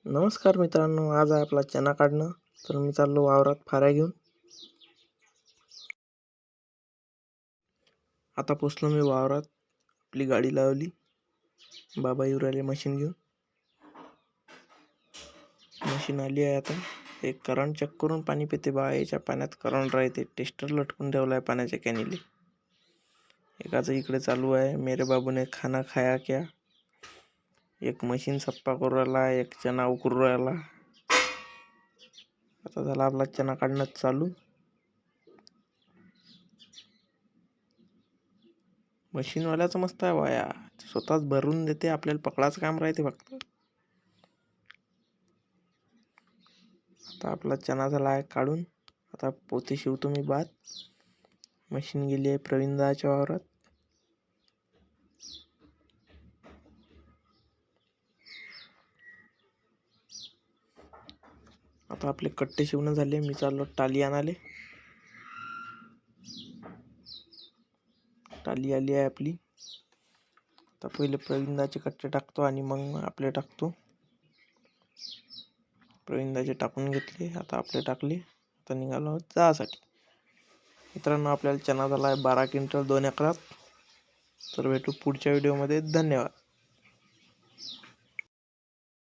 नमस्कार मित्रांनो, आज आहे आपला चना काढणं. तर मी चाललो वावरात फाऱ्या घेऊन. आता पोचलो मी वावरात. आपली गाडी लावली. बाबा येऊ राहिले मशीन घेऊन. मशीन आली आहे. आता एक करंट चेक करून पाणी पिते बा. याच्या पाण्यात करंट राहते. टेस्टर लटकून ठेवला आहे पाण्याच्या कॅनीले. एकाचं इकडे चालू आहे, मेरे बाबू ने खाना खाया क्या. एक मशीन सप्पा करू राहिला, एक चना उकरू राहिला. आता झाला आपला चना काढणं चालू. मशीनवाल्याचं मस्त आहे वाया, स्वतःच भरून देते, आपल्याला पकडाचं काम राहते फक्त. आता आपला चना झाला आहे काढून. आता पोते शिवतो मी बाद. मशीन गेली आहे प्रवीण दाच्या वावरात. आता आपले कट्टे शिवणं झाले. मी चाललो टाली आणाले. टाली आली आहे आपली. आता पहिले प्रवीणदाचे कट्टे टाकतो आणि मग आपले टाकतो. प्रवीणदाचे टाकून घेतले, आता आपले टाकले. आता निघालो जासाठी. मित्रांनो, आपल्याला चना झाला आहे 12 क्विंटल 2 एकरात. तर भेटू पुढच्या व्हिडिओमध्ये. धन्यवाद.